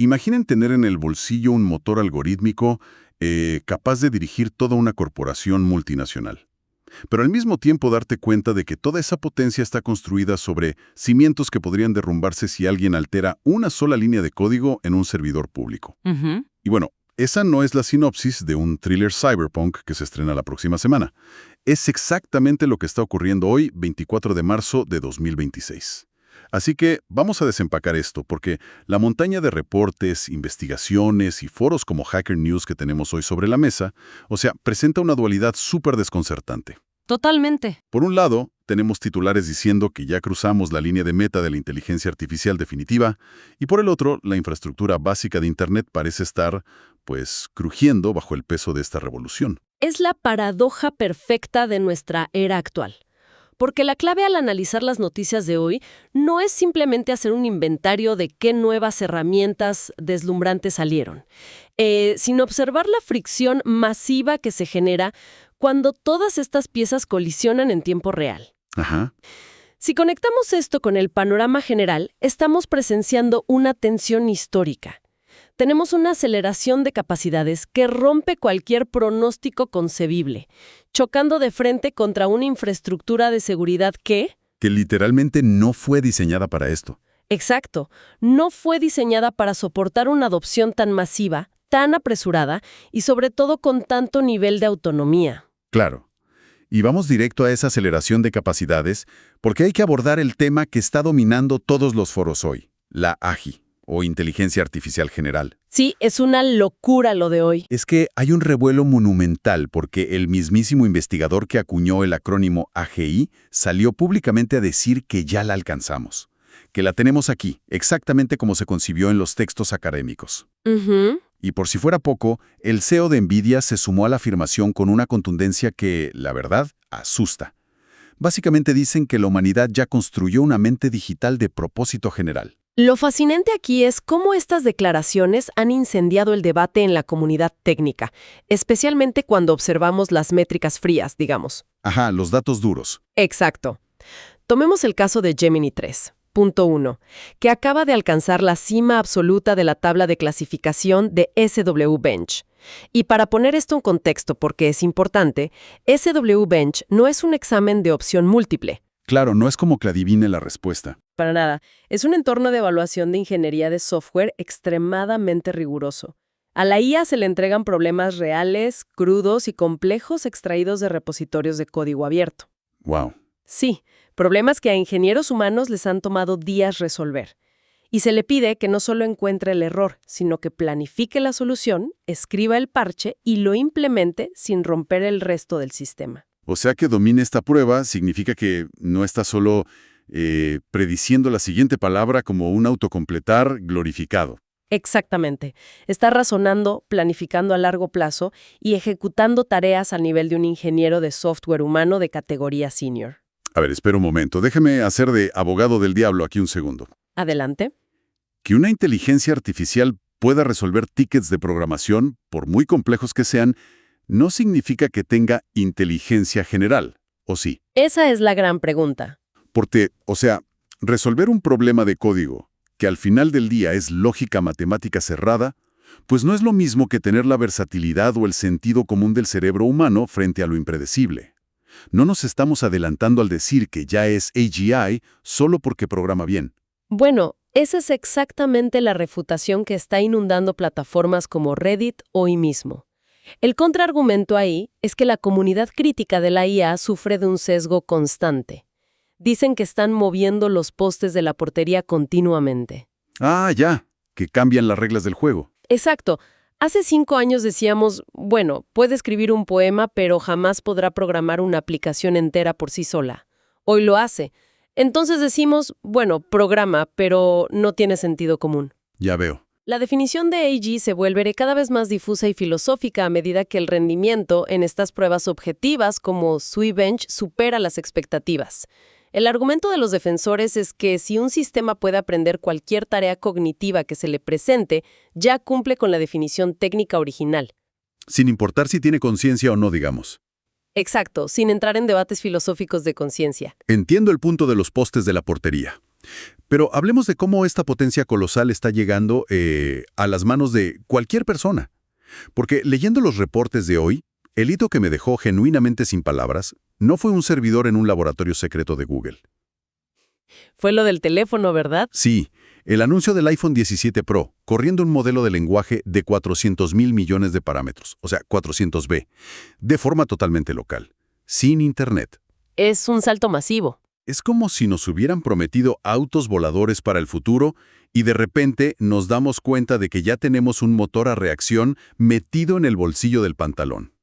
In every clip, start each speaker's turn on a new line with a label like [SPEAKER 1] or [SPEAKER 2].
[SPEAKER 1] Imaginen tener en el bolsillo un motor algorítmico capaz de dirigir toda una corporación multinacional. Pero al mismo tiempo darte cuenta de que toda esa potencia está construida sobre cimientos que podrían derrumbarse si alguien altera una sola línea de código en un servidor público.
[SPEAKER 2] Ujú.
[SPEAKER 1] Y bueno, esa no es la sinopsis de un thriller cyberpunk que se estrena la próxima semana. Es exactamente lo que está ocurriendo hoy, 24 de marzo de 2026. Así que vamos a desempacar esto, porque la montaña de reportes, investigaciones y foros como Hacker News que tenemos hoy sobre la mesa, o sea, presenta una dualidad súper desconcertante.
[SPEAKER 2] Totalmente.
[SPEAKER 1] Por un lado, tenemos titulares diciendo que ya cruzamos la línea de meta de la inteligencia artificial definitiva, y por el otro, la infraestructura básica de Internet parece estar, pues, crujiendo bajo el peso de esta revolución.
[SPEAKER 2] Es la paradoja perfecta de nuestra era actual. Porque la clave al analizar las noticias de hoy no es simplemente hacer un inventario de qué nuevas herramientas deslumbrantes salieron, sino observar la fricción masiva que se genera cuando todas estas piezas colisionan en tiempo real.
[SPEAKER 1] Ajá.
[SPEAKER 2] Si conectamos esto con el panorama general, estamos presenciando una tensión histórica. Tenemos una aceleración de capacidades que rompe cualquier pronóstico concebible, chocando de frente contra una infraestructura de seguridad que,
[SPEAKER 1] Que literalmente no fue diseñada para esto.
[SPEAKER 2] exacto, no fue diseñada para soportar una adopción tan masiva, tan apresurada y sobre todo con tanto nivel de autonomía.
[SPEAKER 1] Claro. Y vamos directo a esa aceleración de capacidades, porque hay que abordar el tema que está dominando todos los foros hoy, la AGI, o Inteligencia Artificial General.
[SPEAKER 2] Sí, es una locura lo de hoy.
[SPEAKER 1] Es que hay un revuelo monumental porque el mismísimo investigador que acuñó el acrónimo AGI salió públicamente a decir que ya la alcanzamos, que la tenemos aquí, exactamente como se concibió en los textos académicos.
[SPEAKER 2] Ujú.
[SPEAKER 1] Y por si fuera poco, el CEO de NVIDIA se sumó a la afirmación con una contundencia que, la verdad, asusta. Básicamente dicen que la humanidad ya construyó una mente digital de propósito general.
[SPEAKER 2] Lo fascinante aquí es cómo estas declaraciones han incendiado el debate en la comunidad técnica, especialmente cuando observamos las métricas frías, digamos.
[SPEAKER 1] Ajá, los datos duros.
[SPEAKER 2] Exacto. Tomemos el caso de Gemini 3. Punto 1, que acaba de alcanzar la cima absoluta de la tabla de clasificación de SW Bench. Y para poner esto en contexto, porque es importante, SW Bench no es un examen de opción múltiple.
[SPEAKER 1] Claro, no es como que adivine la respuesta.
[SPEAKER 2] Para nada. Es un entorno de evaluación de ingeniería de software extremadamente riguroso. A la IA se le entregan problemas reales, crudos y complejos extraídos de repositorios de código abierto.
[SPEAKER 1] Wow.
[SPEAKER 2] Sí, problemas que a ingenieros humanos les han tomado días resolver. Y se le pide que no solo encuentre el error, sino que planifique la solución, escriba el parche y lo implemente sin romper el resto del sistema.
[SPEAKER 1] O sea que domine esta prueba significa que no está solo prediciendo la siguiente palabra como un autocompletar glorificado.
[SPEAKER 2] Exactamente. Está razonando, planificando a largo plazo y ejecutando tareas al nivel de un ingeniero de software humano de categoría senior.
[SPEAKER 1] A ver, espera un momento. Déjeme hacer de abogado del diablo aquí un segundo.
[SPEAKER 2] Adelante.
[SPEAKER 1] Que una inteligencia artificial pueda resolver tickets de programación, por muy complejos que sean, no significa que tenga inteligencia general, ¿o sí?
[SPEAKER 2] Esa es la gran pregunta.
[SPEAKER 1] Porque, o sea, resolver un problema de código, que al final del día es lógica matemática cerrada, pues no es lo mismo que tener la versatilidad o el sentido común del cerebro humano frente a lo impredecible. No nos estamos adelantando al decir que ya es AGI solo porque programa bien.
[SPEAKER 2] Bueno, esa es exactamente la refutación que está inundando plataformas como Reddit hoy mismo. El contraargumento ahí es que la comunidad crítica de la IA sufre de un sesgo constante. Dicen que están moviendo los postes de la portería continuamente.
[SPEAKER 1] Ah, ya, que cambian las reglas del juego.
[SPEAKER 2] Exacto. Hace 5 años decíamos, bueno, puede escribir un poema, pero jamás podrá programar una aplicación entera por sí sola. Hoy lo hace. Entonces decimos, bueno, programa, pero no tiene sentido común.
[SPEAKER 1] Ya veo.
[SPEAKER 2] La definición de AG se vuelve cada vez más difusa y filosófica a medida que el rendimiento en estas pruebas objetivas como SWI-Bench supera las expectativas. El argumento de los defensores es que si un sistema puede aprender cualquier tarea cognitiva que se le presente, ya cumple con la definición técnica original.
[SPEAKER 1] Sin importar si tiene conciencia o no, digamos.
[SPEAKER 2] Exacto, sin entrar en debates filosóficos de conciencia.
[SPEAKER 1] Entiendo el punto de los postes de la portería. Pero hablemos de cómo esta potencia colosal está llegando a las manos de cualquier persona. Porque leyendo los reportes de hoy, el hito que me dejó genuinamente sin palabras no fue un servidor en un laboratorio secreto de Google.
[SPEAKER 2] Fue lo del teléfono, ¿verdad?
[SPEAKER 1] Sí, el anuncio del iPhone 17 Pro, corriendo un modelo de lenguaje de 400.000 millones de parámetros, o sea, 400B, de forma totalmente local, sin Internet.
[SPEAKER 2] Es un salto masivo.
[SPEAKER 1] Es como si nos hubieran prometido autos voladores para el futuro y de repente nos damos cuenta de que ya tenemos un motor a reacción metido en el bolsillo del pantalón.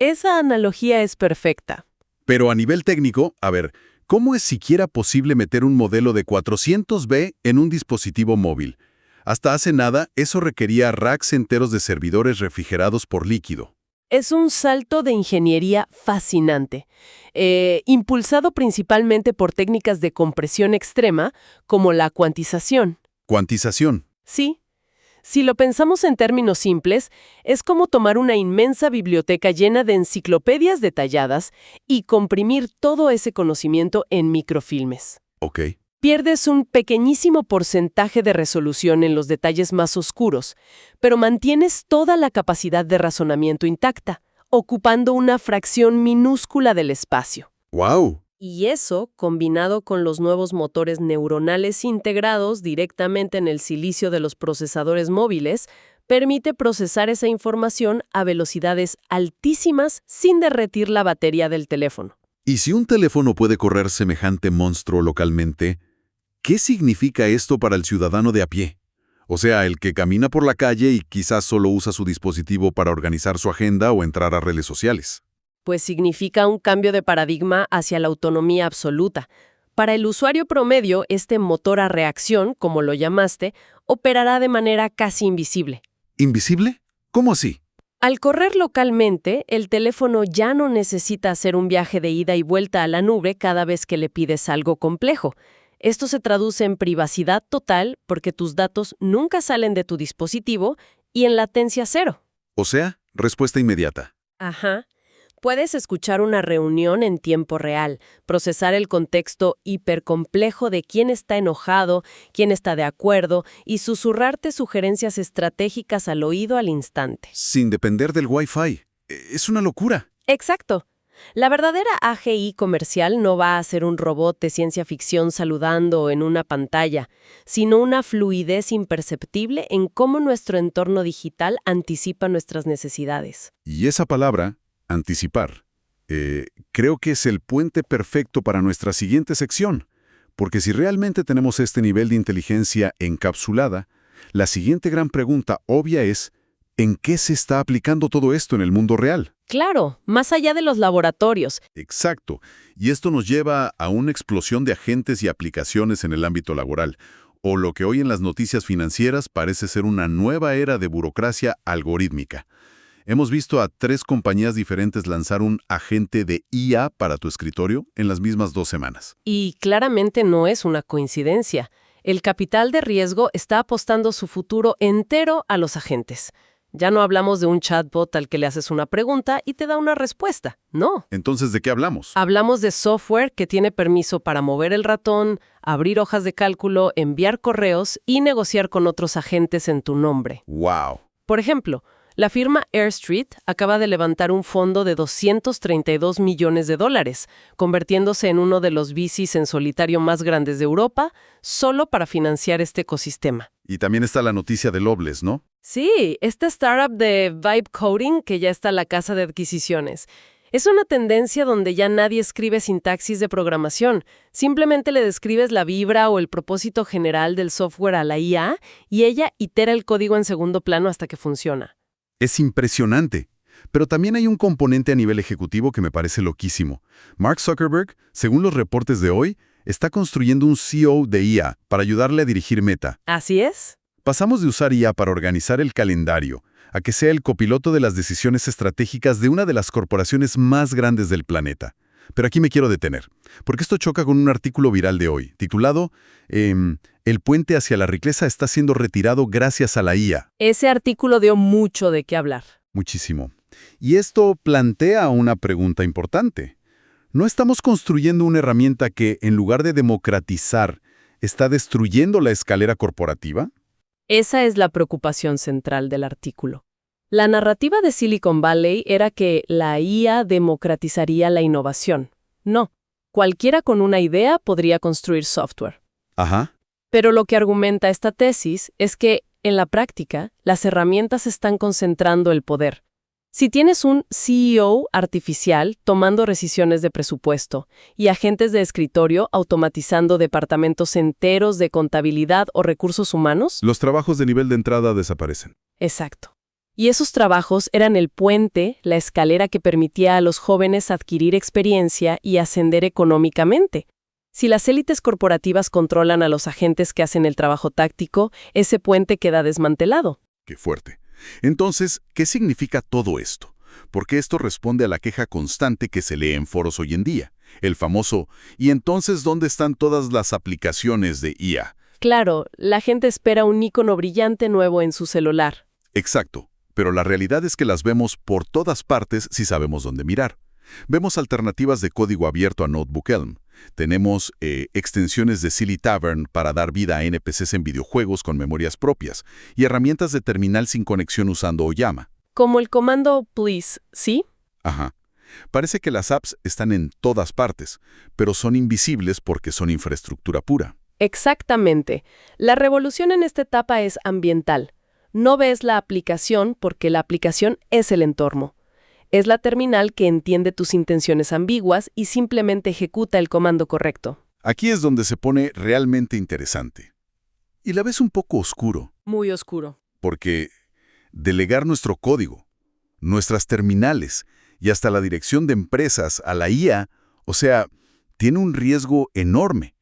[SPEAKER 2] Esa analogía es perfecta.
[SPEAKER 1] Pero a nivel técnico, a ver, ¿cómo es siquiera posible meter un modelo de 400B en un dispositivo móvil? Hasta hace nada, eso requería racks enteros de servidores refrigerados por líquido.
[SPEAKER 2] Es un salto de ingeniería fascinante, impulsado principalmente por técnicas de compresión extrema, como la cuantización.
[SPEAKER 1] Cuantización.
[SPEAKER 2] Sí. Si lo pensamos en términos simples, es como tomar una inmensa biblioteca llena de enciclopedias detalladas y comprimir todo ese conocimiento en microfilmes.
[SPEAKER 1] Ok.
[SPEAKER 2] Pierdes un pequeñísimo porcentaje de resolución en los detalles más oscuros, pero mantienes toda la capacidad de razonamiento intacta, ocupando una fracción minúscula del espacio.
[SPEAKER 1] ¡Wow!
[SPEAKER 2] Y eso, combinado con los nuevos motores neuronales integrados directamente en el silicio de los procesadores móviles, permite procesar esa información a velocidades altísimas sin derretir la batería del teléfono.
[SPEAKER 1] Y si un teléfono puede correr semejante monstruo localmente, ¿qué significa esto para el ciudadano de a pie? O sea, el que camina por la calle y quizás solo usa su dispositivo para organizar su agenda o entrar a redes sociales.
[SPEAKER 2] Pues significa un cambio de paradigma hacia la autonomía absoluta. Para el usuario promedio, este motor a reacción, como lo llamaste, operará de manera casi invisible.
[SPEAKER 1] ¿Invisible? ¿Cómo así?
[SPEAKER 2] Al correr localmente, el teléfono ya no necesita hacer un viaje de ida y vuelta a la nube cada vez que le pides algo complejo. Esto se traduce en privacidad total porque tus datos nunca salen de tu dispositivo y en latencia cero.
[SPEAKER 1] O sea, respuesta inmediata.
[SPEAKER 2] Ajá. Puedes escuchar una reunión en tiempo real, procesar el contexto hipercomplejo de quién está enojado, quién está de acuerdo y susurrarte sugerencias estratégicas al oído al instante.
[SPEAKER 1] Sin depender del Wi-Fi. Es una locura.
[SPEAKER 2] Exacto. La verdadera AGI comercial no va a ser un robot de ciencia ficción saludando en una pantalla, sino una fluidez imperceptible en cómo nuestro entorno digital anticipa nuestras necesidades.
[SPEAKER 1] Y esa palabra, anticipar, creo que es el puente perfecto para nuestra siguiente sección, porque si realmente tenemos este nivel de inteligencia encapsulada, la siguiente gran pregunta obvia es, ¿en qué se está aplicando todo esto en el mundo real?
[SPEAKER 2] Claro, más allá de los laboratorios.
[SPEAKER 1] Exacto, y esto nos lleva a una explosión de agentes y aplicaciones en el ámbito laboral, o lo que hoy en las noticias financieras parece ser una nueva era de burocracia algorítmica. Hemos visto a 3 compañías diferentes lanzar un agente de IA para tu escritorio en las mismas 2 semanas.
[SPEAKER 2] Y claramente no es una coincidencia. El capital de riesgo está apostando su futuro entero a los agentes. Ya no hablamos de un chatbot al que le haces una pregunta y te da una respuesta. No.
[SPEAKER 1] Entonces, ¿de qué hablamos?
[SPEAKER 2] Hablamos de software que tiene permiso para mover el ratón, abrir hojas de cálculo, enviar correos y negociar con otros agentes en tu nombre.
[SPEAKER 1] ¡Wow!
[SPEAKER 2] Por ejemplo, la firma AirStreet acaba de levantar un fondo de $232 millones, convirtiéndose en uno de los VCs en solitario más grandes de Europa, solo para financiar este ecosistema.
[SPEAKER 1] Y también está la noticia de Loveless, ¿no?
[SPEAKER 2] Sí, esta startup de Vibe Coding que ya está en la casa de adquisiciones. Es una tendencia donde ya nadie escribe sintaxis de programación. Simplemente le describes la vibra o el propósito general del software a la IA y ella itera el código en segundo plano hasta que funciona.
[SPEAKER 1] Es impresionante. Pero también hay un componente a nivel ejecutivo que me parece loquísimo. Mark Zuckerberg, según los reportes de hoy, está construyendo un CEO de IA para ayudarle a dirigir Meta.
[SPEAKER 2] ¿Así es?
[SPEAKER 1] Pasamos de usar IA para organizar el calendario a que sea el copiloto de las decisiones estratégicas de una de las corporaciones más grandes del planeta. Pero aquí me quiero detener, porque esto choca con un artículo viral de hoy, titulado El puente hacia la riqueza está siendo retirado gracias a la IA.
[SPEAKER 2] Ese artículo dio mucho de qué hablar.
[SPEAKER 1] Muchísimo. Y esto plantea una pregunta importante. ¿No estamos construyendo una herramienta que, en lugar de democratizar, ¿Está destruyendo la escalera corporativa?
[SPEAKER 2] Esa es la preocupación central del artículo. La narrativa de Silicon Valley era que la IA democratizaría la innovación. No, cualquiera con una idea podría construir software.
[SPEAKER 1] Ajá.
[SPEAKER 2] Pero lo que argumenta esta tesis es que, en la práctica, las herramientas están concentrando el poder. Si tienes un CEO artificial tomando decisiones de presupuesto y agentes de escritorio automatizando departamentos enteros de contabilidad o recursos humanos.
[SPEAKER 1] Los trabajos de nivel de entrada desaparecen.
[SPEAKER 2] Exacto. Y esos trabajos eran el puente, la escalera que permitía a los jóvenes adquirir experiencia y ascender económicamente. Si las élites corporativas controlan a los agentes que hacen el trabajo táctico, ese puente queda desmantelado.
[SPEAKER 1] Qué fuerte. Entonces, ¿qué significa todo esto? Porque esto responde a la queja constante que se lee en foros hoy en día. El famoso, ¿y entonces dónde están todas las aplicaciones de IA?
[SPEAKER 2] Claro, la gente espera un icono brillante nuevo en su celular.
[SPEAKER 1] Exacto, pero la realidad es que las vemos por todas partes si sabemos dónde mirar. Vemos alternativas de código abierto a Notebook Elm. Tenemos extensiones de Silly Tavern para dar vida a NPCs en videojuegos con memorias propias y herramientas de terminal sin conexión usando Oyama.
[SPEAKER 2] Como el comando please, ¿sí?
[SPEAKER 1] Ajá. Parece que las apps están en todas partes, pero son invisibles porque son infraestructura pura.
[SPEAKER 2] Exactamente. La revolución en esta etapa es ambiental. No ves la aplicación porque la aplicación es el entorno. Es la terminal que entiende tus intenciones ambiguas y simplemente ejecuta el comando correcto.
[SPEAKER 1] Aquí es donde se pone realmente interesante. Y la ves un poco oscuro,
[SPEAKER 2] Muy oscuro.
[SPEAKER 1] porque delegar nuestro código, nuestras terminales y hasta la dirección de empresas a la IA, o sea, tiene un riesgo enorme.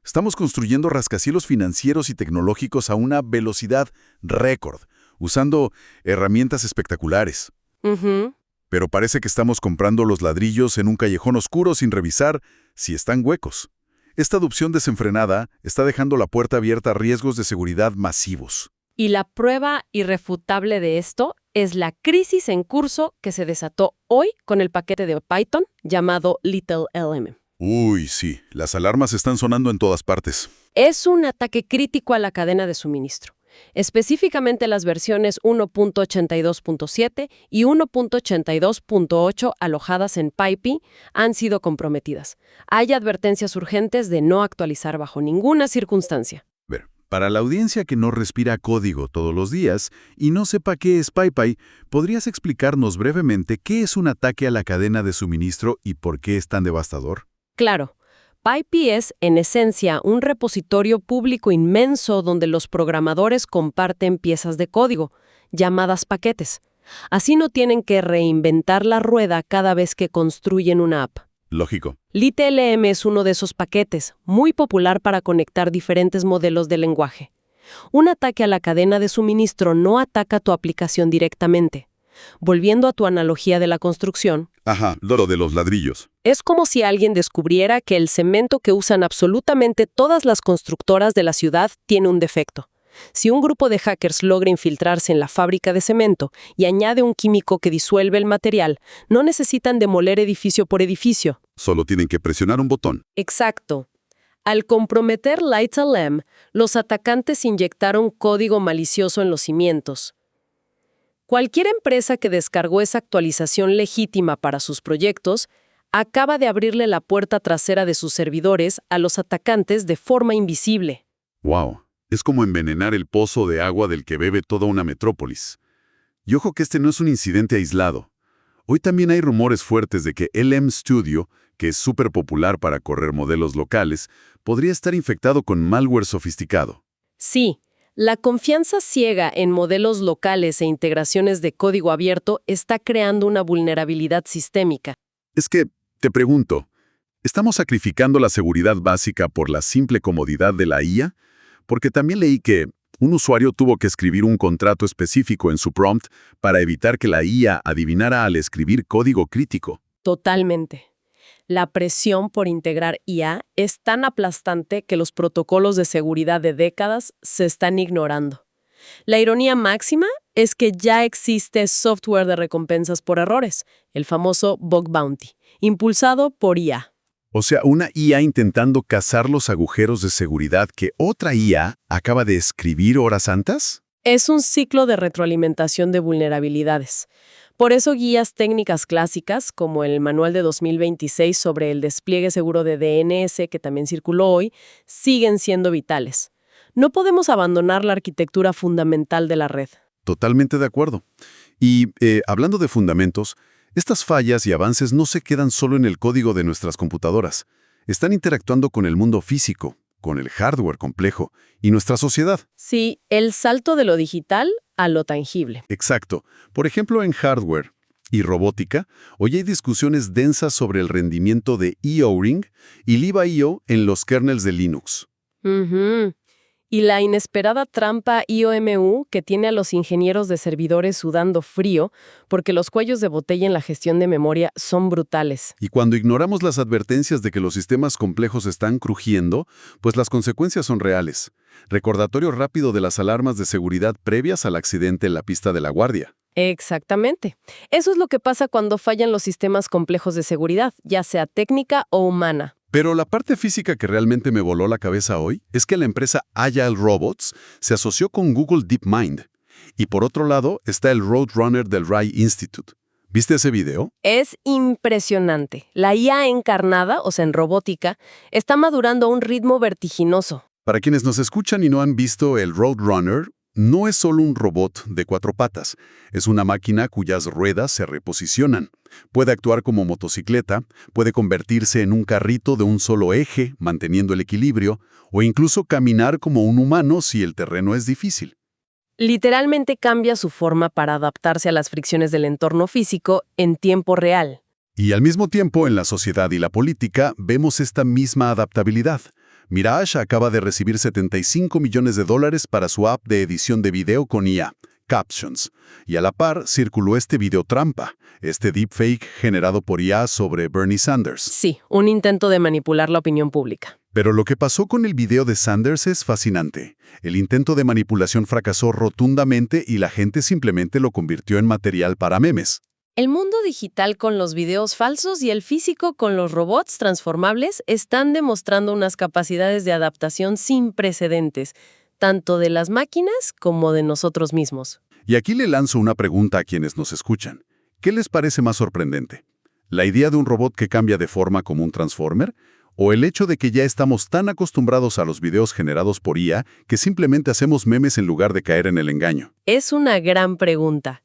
[SPEAKER 1] Estamos construyendo rascacielos financieros y tecnológicos a una velocidad récord, usando herramientas espectaculares.
[SPEAKER 2] Ujú.
[SPEAKER 1] Pero parece que estamos comprando los ladrillos en un callejón oscuro sin revisar si están huecos. Esta adopción desenfrenada está dejando la puerta abierta a riesgos de seguridad masivos.
[SPEAKER 2] Y la prueba irrefutable de esto es la crisis en curso que se desató hoy con el paquete de Python llamado LittleLM.
[SPEAKER 1] Uy, sí, las alarmas están sonando en todas partes.
[SPEAKER 2] Es un ataque crítico a la cadena de suministro. Específicamente las versiones 1.82.7 y 1.82.8 alojadas en PyPy han sido comprometidas. Hay advertencias urgentes de no actualizar bajo ninguna circunstancia.
[SPEAKER 1] Ver, para la audiencia que no respira código todos los días y no sepa qué es PyPy, ¿podrías explicarnos brevemente qué es un ataque a la cadena de suministro y por qué es tan devastador?
[SPEAKER 2] Claro. PyPy es, en esencia, un repositorio público inmenso donde los programadores comparten piezas de código, llamadas paquetes. Así no tienen que reinventar la rueda cada vez que construyen una app.
[SPEAKER 1] Lógico.
[SPEAKER 2] LittleLM es uno de esos paquetes, muy popular para conectar diferentes modelos de lenguaje. Un ataque a la cadena de suministro no ataca tu aplicación directamente. Volviendo a tu analogía de la construcción,
[SPEAKER 1] Ajá, lo de los ladrillos.
[SPEAKER 2] es como si alguien descubriera que el cemento que usan absolutamente todas las constructoras de la ciudad tiene un defecto. Si un grupo de hackers logra infiltrarse en la fábrica de cemento y añade un químico que disuelve el material, no necesitan demoler edificio por edificio.
[SPEAKER 1] Solo tienen que presionar un botón.
[SPEAKER 2] Exacto. Al comprometer LittleLM, los atacantes inyectaron código malicioso en los cimientos. Cualquier empresa que descargó esa actualización legítima para sus proyectos acaba de abrirle la puerta trasera de sus servidores a los atacantes de forma invisible.
[SPEAKER 1] ¡Wow! Es como envenenar el pozo de agua del que bebe toda una metrópolis. Y ojo que este no es un incidente aislado. Hoy también hay rumores fuertes de que LM Studio, que es súper popular para correr modelos locales, podría estar infectado con malware sofisticado.
[SPEAKER 2] Sí, la confianza ciega en modelos locales e integraciones de código abierto está creando una vulnerabilidad sistémica.
[SPEAKER 1] Es que, te pregunto, ¿estamos sacrificando la seguridad básica por la simple comodidad de la IA? Porque también leí que un usuario tuvo que escribir un contrato específico en su prompt para evitar que la IA adivinara al escribir código crítico.
[SPEAKER 2] Totalmente. La presión por integrar IA es tan aplastante que los protocolos de seguridad de décadas se están ignorando. La ironía máxima es que ya existe software de recompensas por errores, el famoso Bug Bounty, impulsado por IA.
[SPEAKER 3] O sea, una IA intentando cazar los agujeros de seguridad que otra IA acaba de escribir horas antes.
[SPEAKER 2] Es un ciclo de retroalimentación de vulnerabilidades. Por eso guías técnicas clásicas, como el Manual de 2026 sobre el despliegue seguro de DNS, que también circuló hoy, siguen siendo vitales. No podemos abandonar la arquitectura fundamental de la red.
[SPEAKER 3] Totalmente de acuerdo. Y hablando de fundamentos, estas fallas y avances no se quedan solo en el código de nuestras computadoras. Están interactuando con el mundo físico, con el hardware complejo y nuestra sociedad.
[SPEAKER 2] Sí, el salto de lo digital a lo tangible.
[SPEAKER 3] Exacto. Por ejemplo, en hardware y robótica, hoy hay discusiones densas sobre el rendimiento de E-O-Ring y Liva.io en los kernels de Linux.
[SPEAKER 2] Ujú. Y la inesperada trampa IOMU que tiene a los ingenieros de servidores sudando frío porque los cuellos de botella en la gestión de memoria son brutales.
[SPEAKER 3] Y cuando ignoramos las advertencias de que los sistemas complejos están crujiendo, pues las consecuencias son reales. Recordatorio rápido de las alarmas de seguridad previas al accidente en la pista de la guardia.
[SPEAKER 2] Exactamente. Eso es lo que pasa cuando fallan los sistemas complejos de seguridad, ya sea técnica o humana.
[SPEAKER 3] Pero la parte física que realmente me voló la cabeza hoy es que la empresa Agile Robots se asoció con Google DeepMind. Y por otro lado está el Roadrunner del Rai Institute. ¿Viste ese video?
[SPEAKER 2] Es impresionante. La IA encarnada, o sea, en robótica, está madurando a un ritmo vertiginoso.
[SPEAKER 3] Para quienes nos escuchan y no han visto el Roadrunner, no es solo un robot de 4 patas. Es una máquina cuyas ruedas se reposicionan. Puede actuar como motocicleta, puede convertirse en un carrito de un solo eje, manteniendo el equilibrio, o incluso caminar como un humano si el terreno es difícil.
[SPEAKER 2] Literalmente cambia su forma para adaptarse a las fricciones del entorno físico en tiempo real.
[SPEAKER 3] Y al mismo tiempo, en la sociedad y la política, vemos esta misma adaptabilidad. Mirage acaba de recibir $75 millones para su app de edición de video con IA, Captions. Y a la par circuló este video trampa, este deepfake generado por IA sobre Bernie Sanders.
[SPEAKER 2] Sí, un intento de manipular la opinión pública.
[SPEAKER 3] Pero lo que pasó con el video de Sanders es fascinante. El intento de manipulación fracasó rotundamente y la gente simplemente lo convirtió en material para memes.
[SPEAKER 2] El mundo digital con los videos falsos y el físico con los robots transformables están demostrando unas capacidades de adaptación sin precedentes, tanto de las máquinas como de nosotros mismos.
[SPEAKER 3] Y aquí le lanzo una pregunta a quienes nos escuchan. ¿Qué les parece más sorprendente? ¿La idea de un robot que cambia de forma como un Transformer? ¿O el hecho de que ya estamos tan acostumbrados a los videos generados por IA que simplemente hacemos memes en lugar de caer en el engaño?
[SPEAKER 2] Es una gran pregunta.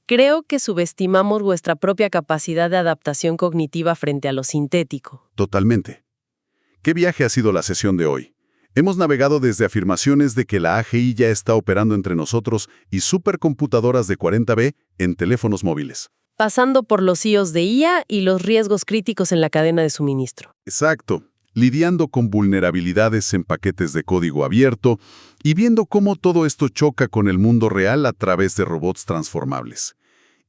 [SPEAKER 2] Creo que subestimamos vuestra propia capacidad de adaptación cognitiva frente a lo sintético.
[SPEAKER 3] Totalmente. ¿Qué viaje ha sido la sesión de hoy? Hemos navegado desde afirmaciones de que la AGI ya está operando entre nosotros y supercomputadoras de 40B en teléfonos móviles.
[SPEAKER 2] Pasando por los CIOs de IA y los riesgos críticos en la cadena de suministro.
[SPEAKER 3] Exacto. Lidiando con vulnerabilidades en paquetes de código abierto y viendo cómo todo esto choca con el mundo real a través de robots transformables.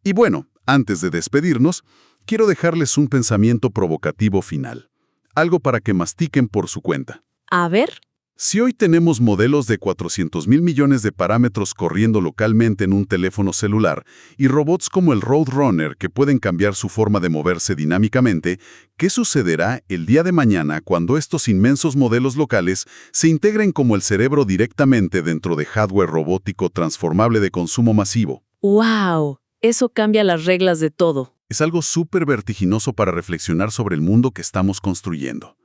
[SPEAKER 3] Y bueno, antes de despedirnos, quiero dejarles un pensamiento provocativo final. Algo para que mastiquen por su cuenta.
[SPEAKER 2] A ver.
[SPEAKER 3] Si hoy tenemos modelos de 400.000 millones de parámetros corriendo localmente en un teléfono celular y robots como el Roadrunner que pueden cambiar su forma de moverse dinámicamente, ¿qué sucederá el día de mañana cuando estos inmensos modelos locales se integren como el cerebro directamente dentro de hardware robótico transformable de consumo masivo?
[SPEAKER 2] ¡Wow! Eso cambia las reglas de todo.
[SPEAKER 3] Es algo súper vertiginoso para reflexionar sobre el mundo que estamos construyendo.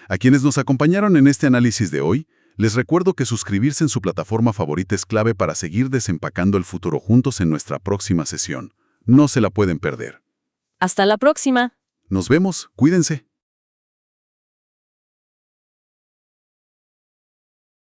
[SPEAKER 3] A quienes nos acompañaron en este análisis de hoy, les recuerdo que suscribirse en su plataforma favorita es clave para seguir desempacando el futuro juntos en nuestra próxima sesión. No se la pueden perder.
[SPEAKER 2] ¡Hasta la próxima!
[SPEAKER 3] Nos vemos, cuídense.